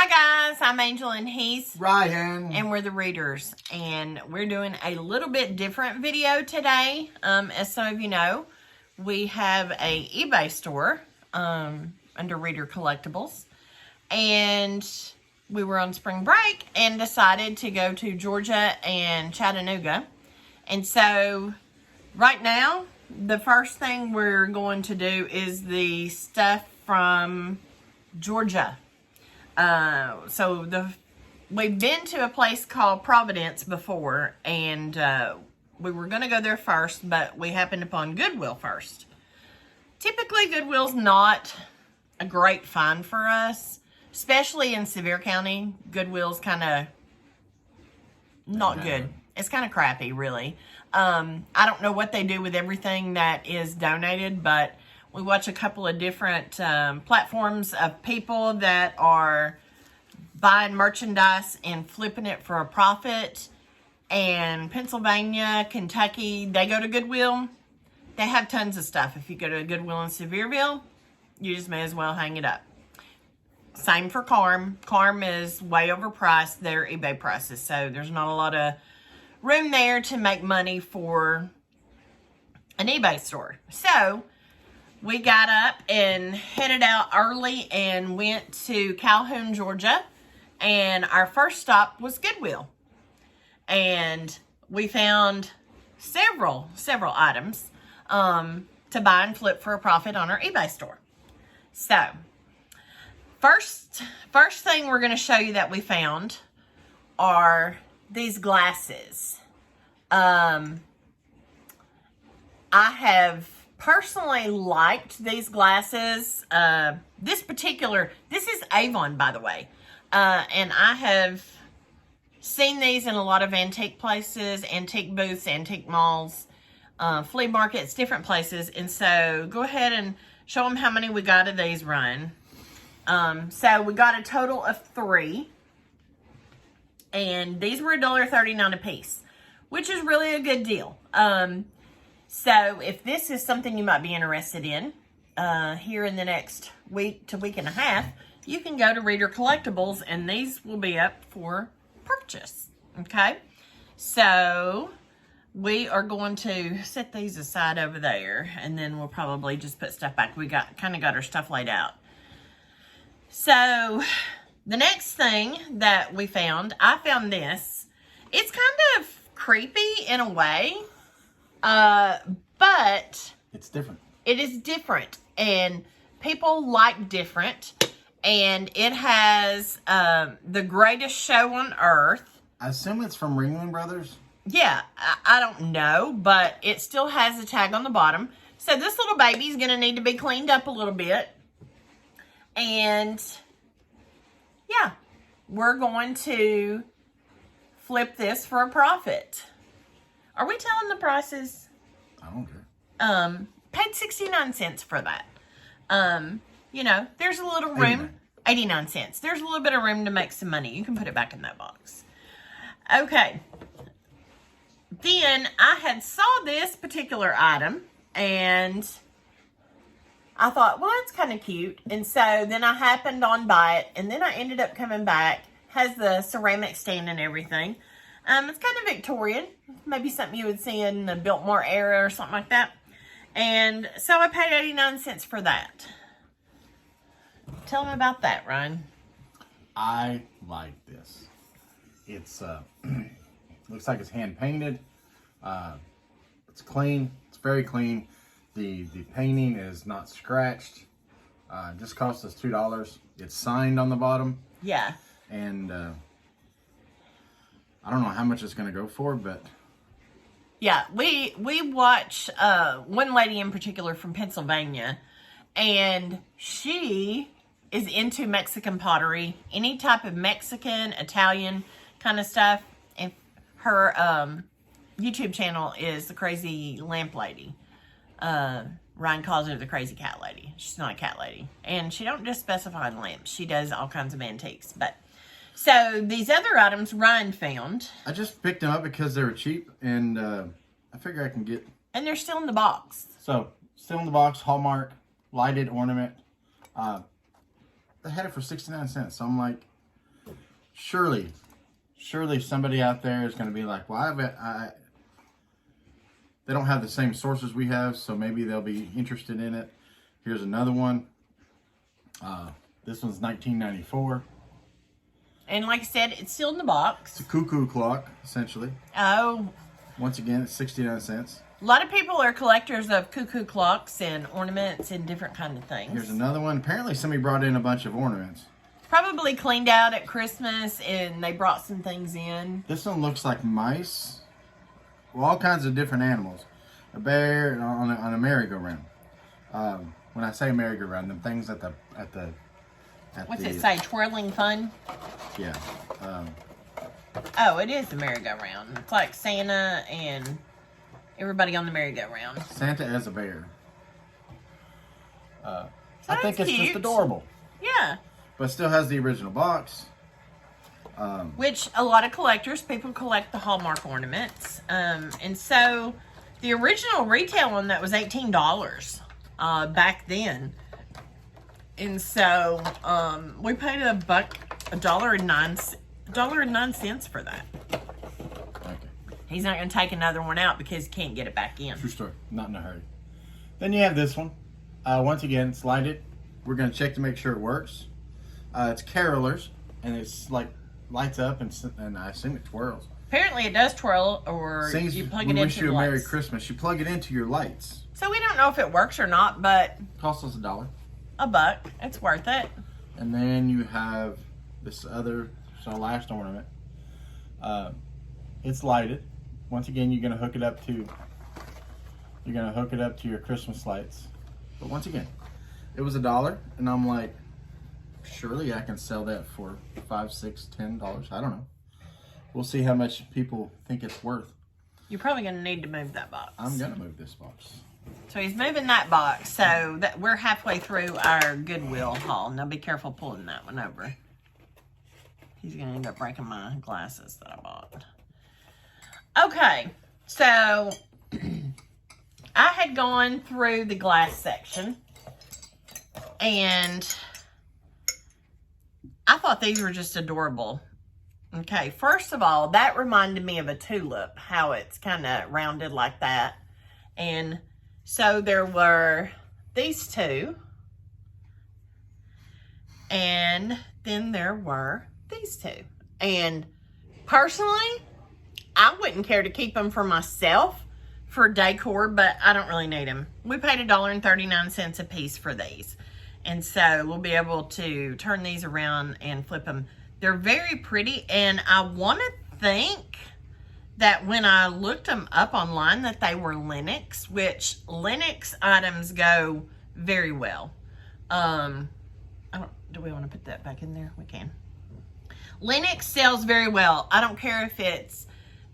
Hi guys, I'm Angel and he's Ryan. And we're the Readers. And we're doing a little bit different video today. As some of you know, we have a eBay store under Reader Collectibles. And we were on spring break and decided to go to Georgia and Chattanooga. And so right now, the first thing we're going to do is the stuff from Georgia. We've been to a place called Providence before, and we were going to go there first, but we happened upon Goodwill first. Typically, Goodwill's not a great find for us, especially in Sevier County. Goodwill's kind of not good. It's kind of crappy, really. I don't know what they do with everything that is donated, but we watch a couple of different platforms of people that are buying merchandise and flipping it for a profit. And Pennsylvania, Kentucky, they go to Goodwill. They have tons of stuff. If you go to Goodwill in Sevierville, you just may as well hang it up. Same for Carm. Carm is way overpriced their eBay prices, so there's not a lot of room there to make money for an eBay store. So we got up and headed out early and went to Calhoun, Georgia. And our first stop was Goodwill. And we found several items to buy and flip for a profit on our eBay store. So, first thing we're going to show you that we found are these glasses. I have personally liked these glasses. This is Avon, by the way. And I have seen these in a lot of antique places, antique booths, antique malls, flea markets, different places. And so go ahead and show them how many we got of these, Ryan. So we got a total of 3. And these were $1.39 a piece, which is really a good deal. So if this is something you might be interested in here in the next week to week and a half, you can go to Reader Collectibles and these will be up for purchase. Okay? So we are going to set these aside over there and then we'll probably just put stuff back. We kind of got our stuff laid out. So the next thing that we found, I found this. It's kind of creepy in a way. But it's different. It is different, and people like different. And it has The Greatest Show on Earth. I assume it's from Ringling Brothers. Yeah, I don't know, but it still has a tag on the bottom. So this little baby's going to need to be cleaned up a little bit. And yeah, we're going to flip this for a profit. Are we telling the prices? I don't care. Paid 69 cents for that. You know, there's a little room. 89 cents. There's a little bit of room to make some money. You can put it back in that box. Okay. Then I had saw this particular item and I thought, well, that's kind of cute. And so then I happened on by it and then I ended up coming back. Has the ceramic stand and everything. It's kind of Victorian. Maybe something you would see in the Biltmore era or something like that. And so I paid 89 cents for that. Tell them about that, Ryan. I like this. It's looks like it's hand painted. It's clean. It's very clean. The painting is not scratched. Just cost us $2. It's signed on the bottom. Yeah. And I don't know how much it's going to go for, but yeah, we watch one lady in particular from Pennsylvania, and she is into Mexican pottery, any type of Mexican, Italian kind of stuff. And her YouTube channel is The Crazy Lamp Lady. Ryan calls her the Crazy Cat Lady. She's not a cat lady, and she don't just specify on lamps. She does all kinds of antiques, but. So, these other items Ryan found. I just picked them up because they were cheap, and I figure I can get... And they're still in the box. So, still in the box, Hallmark, lighted ornament. They had it for 69 cents, so I'm like, surely somebody out there is going to be like, well, they don't have the same sources we have, so maybe they'll be interested in it. Here's another one. This one's 1994. And like I said, it's still in the box. It's a cuckoo clock, essentially. Oh. Once again, it's 69 cents. A lot of people are collectors of cuckoo clocks and ornaments and different kind of things. Here's another one. Apparently somebody brought in a bunch of ornaments. Probably cleaned out at Christmas and they brought some things in. This one looks like mice. Well, all kinds of different animals. A bear on a merry-go-round. When I say merry-go-round, them things at the What's it say? Twirling fun? Yeah. Oh, it is the merry-go-round. It's like Santa and everybody on the merry-go-round. Santa as a bear. So I think it's cute. just adorable. Yeah. But it still has the original box. Which a lot of collectors, people collect the Hallmark ornaments. And so the original retail on that was $18 back then. And so we paid $1.09 for that. Okay. He's not going to take another one out because he can't get it back in. True story. Not in a hurry. Then you have this one. Once again, it's lighted. We're going to check to make sure it works. It's Carolers, and it's like lights up, and I assume it twirls. Apparently it does twirl, or Sings, you plug we it wish into you the a Merry lights. Christmas. You plug it into your lights. So we don't know if it works or not, but Costs us $1. $1. It's worth it. And then you have this other, so last ornament. It's lighted. Once again, you're gonna hook it up to your Christmas lights. But once again, it was $1, and I'm like, surely I can sell that for $5, $6, $10. I don't know. We'll see how much people think it's worth. You're probably going to need to move that box. I'm gonna move this box. So he's moving that box. So that we're halfway through our Goodwill haul. Now be careful pulling that one over. He's going to end up breaking my glasses that I bought. Okay. So I had gone through the glass section. And I thought these were just adorable. Okay, first of all, that reminded me of a tulip, how it's kind of rounded like that. And so there were these two. And then there were these two. And personally, I wouldn't care to keep them for myself for decor, but I don't really need them. We paid $1.39 a piece for these. And so we'll be able to turn these around and flip them. They're very pretty, and I want to think that when I looked them up online that they were Lenox, which Lenox items go very well. Do we want to put that back in there? We can. Lenox sells very well. I don't care if it's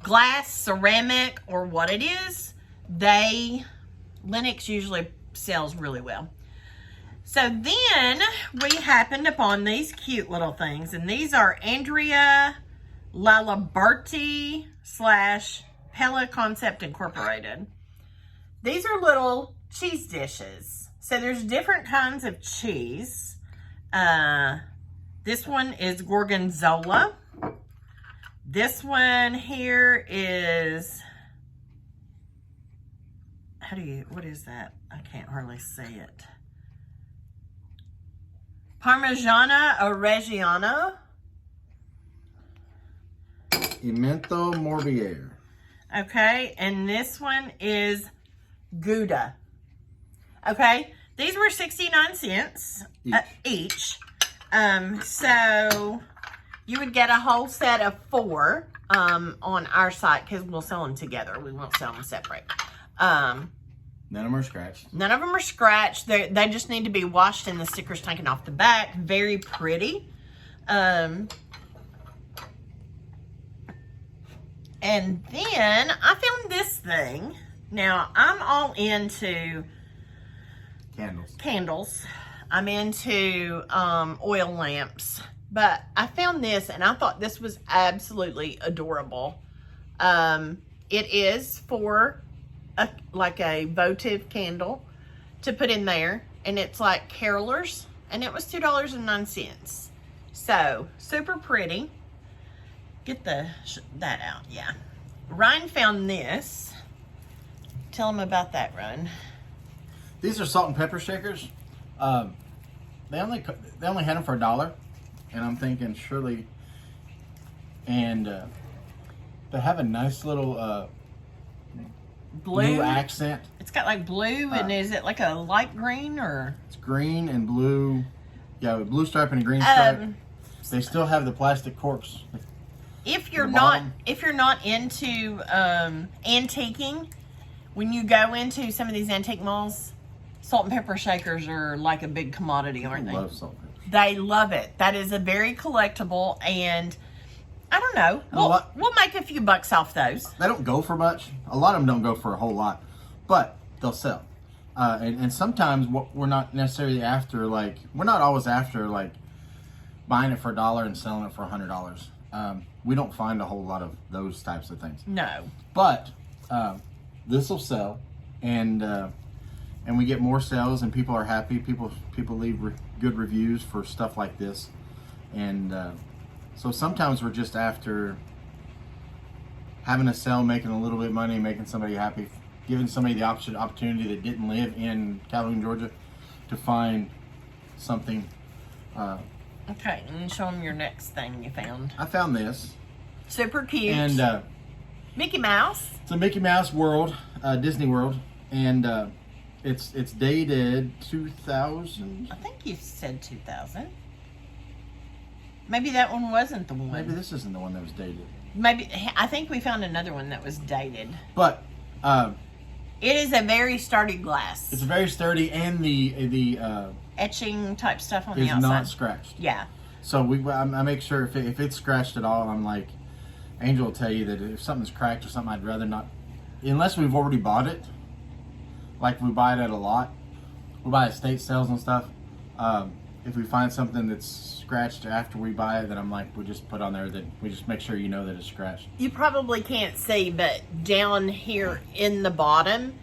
glass, ceramic, or what it is. Lenox usually sells really well. So then we happened upon these cute little things, and these are Andrea Lalaberti / Pella Concept Incorporated. These are little cheese dishes. So there's different kinds of cheese. This one is Gorgonzola. This one here is, what is that? I can't hardly see it. Parmigiana Reggiano. Imento Morbier. Okay, and this one is Gouda. Okay, these were 69 cents each. So you would get a whole set of 4 on our site because we'll sell them together. We won't sell them separate. None of them are scratched. None of them are scratched. They just need to be washed and the stickers taken off the back. Very pretty. And then I found this thing. Now, I'm all into candles. I'm into oil lamps. But I found this and I thought this was absolutely adorable. It is for like a votive candle to put in there, and it's like carolers, and it was $2.09. So super pretty. get that out. Yeah. Ryan found this. Tell him about that, Ryan. These are salt and pepper shakers. They only had them for $1, and I'm thinking surely. And they have a nice little blue accent. It's got like blue, and is it like a light green or? It's green and blue. Yeah, with blue stripe and a green stripe. They still have the plastic corks. If you're not into antiquing, when you go into some of these antique malls, salt and pepper shakers are like a big commodity, aren't they? I love salt and pepper. They love it. That is a very collectible, and I don't know. We'll make a few bucks off those. They don't go for much. A lot of them don't go for a whole lot, but they'll sell. And sometimes what we're not necessarily after, like, we're not always after, like, buying it for $1 and selling it for $100. We don't find a whole lot of those types of things. No. But this will sell, and we get more sales, and people are happy. People leave good reviews for stuff like this, and so sometimes we're just after having a sale, making a little bit of money, making somebody happy, giving somebody the opportunity that didn't live in Calhoun, Georgia, to find something. Okay, and show them your next thing you found. I found this. Super cute. And Mickey Mouse. It's a Mickey Mouse World, Disney World, and it's dated 2000. I think you said 2000. Maybe that one wasn't the one. Maybe this isn't the one that was dated. Maybe I think we found another one that was dated. But it is a very sturdy glass. it's very sturdy, and the Etching type stuff on the is outside. not scratched. Yeah. So I make sure if it's scratched at all, I'm like, Angel will tell you that if something's cracked or something, I'd rather not, unless we've already bought it. Like we buy it at a lot, we buy estate sales and stuff. If we find something that's scratched after we buy it, then I'm like, we just put on there that we just make sure you know that it's scratched. You probably can't see, but down here in the bottom,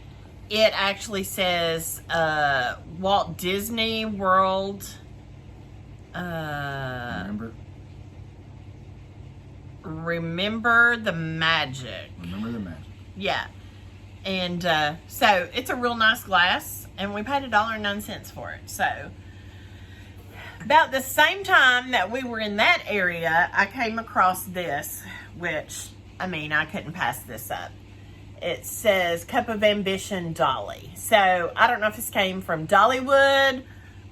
it actually says Walt Disney World. Remember the magic. Remember the magic. Yeah. And so it's a real nice glass, and we paid $1.09 for it. So about the same time that we were in that area, I came across this, which, I mean, I couldn't pass this up. It says Cup of Ambition Dolly. So I don't know if this came from Dollywood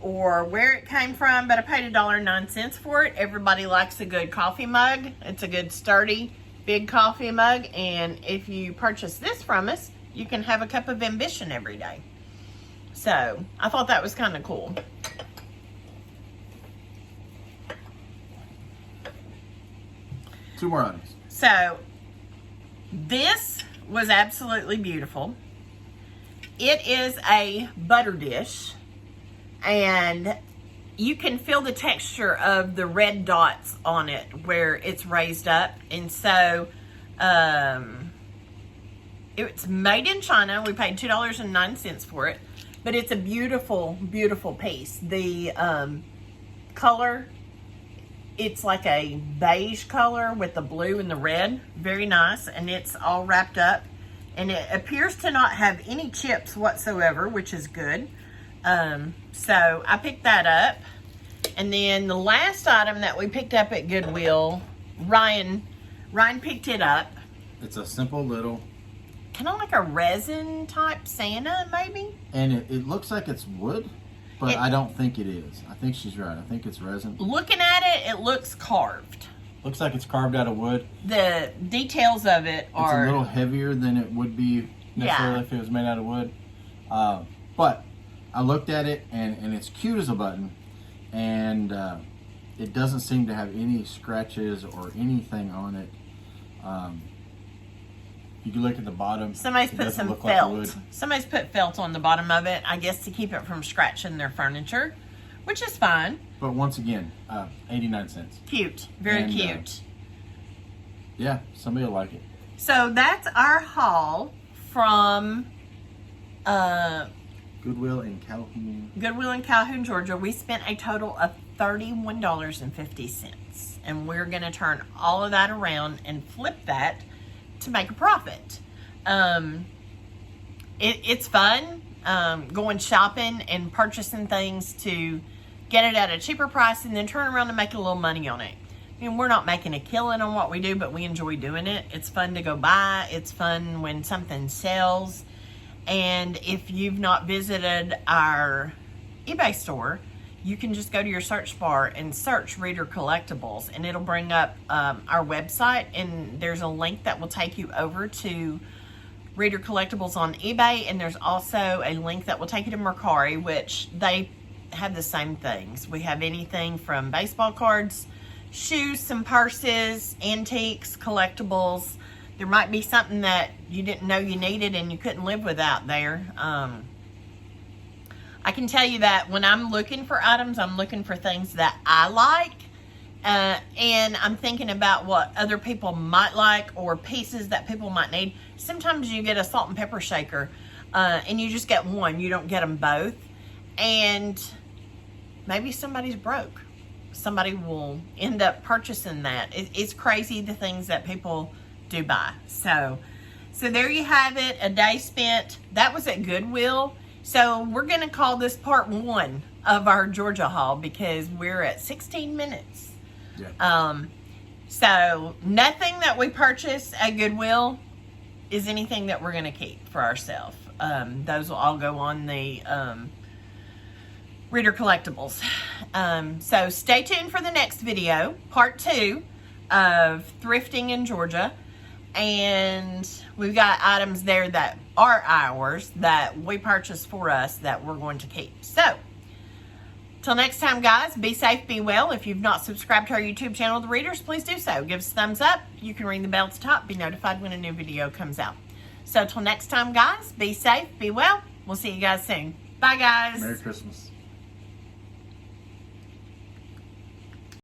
or where it came from, but I paid $1.09 for it. Everybody likes a good coffee mug. It's a good sturdy, big coffee mug. And if you purchase this from us, you can have a cup of ambition every day. So I thought that was kind of cool. Two more items. So this was absolutely beautiful. It is a butter dish, and you can feel the texture of the red dots on it where it's raised up. And so it's made in China. We paid $2.09 for it, but it's a beautiful, beautiful piece. The color, it's like a beige color with the blue and the red. Very nice. And it's all wrapped up. And it appears to not have any chips whatsoever, which is good. So I picked that up. And then the last item that we picked up at Goodwill, Ryan picked it up. It's a simple little, kind of like a resin type Santa, maybe? and it looks like it's wood, but I don't think it is. I think she's right. I think it's resin. Looking at it, it looks carved. Looks like it's carved out of wood. The details of it are... It's a little heavier than it would be necessarily if it was made out of wood. But I looked at it, and it's cute as a button, and it doesn't seem to have any scratches or anything on it. You can look at the bottom. Somebody's put some felt. Somebody's put felt on the bottom of it, I guess to keep it from scratching their furniture, which is fine. But once again, 89 cents. Cute. Very cute. Yeah, somebody will like it. So that's our haul from Goodwill in Calhoun. Goodwill in Calhoun, Georgia. We spent a total of $31.50. cents. And we're going to turn all of that around and flip that to make a profit. It's fun going shopping and purchasing things to get it at a cheaper price and then turn around and make a little money on it. I mean, we're not making a killing on what we do, but we enjoy doing it. It's fun to go buy. It's fun when something sells. And if you've not visited our eBay store, you can just go to your search bar and search Reader Collectibles, and it'll bring up our website, and there's a link that will take you over to Reader Collectibles on eBay, and there's also a link that will take you to Mercari, which they have the same things. We have anything from baseball cards, shoes, some purses, antiques, collectibles. There might be something that you didn't know you needed and you couldn't live without there. I can tell you that when I'm looking for items, I'm looking for things that I like. And I'm thinking about what other people might like or pieces that people might need. Sometimes you get a salt and pepper shaker and you just get one. You don't get them both. And maybe somebody's broke. Somebody will end up purchasing that. It's crazy the things that people do buy. So there you have it. A day spent. That was at Goodwill. So we're going to call this part 1 of our Georgia haul because we're at 16 minutes. Yeah. So nothing that we purchase at Goodwill is anything that we're going to keep for ourselves. Those will all go on the Reader Collectibles. So stay tuned for the next video, part 2 of thrifting in Georgia. And we've got items there that are ours that we purchased for us that we're going to keep. So, till next time, guys, be safe, be well. If you've not subscribed to our YouTube channel, The Readers, please do so. Give us a thumbs up. You can ring the bell at the top, be notified when a new video comes out. So, till next time, guys, be safe, be well. We'll see you guys soon. Bye, guys. Merry Christmas.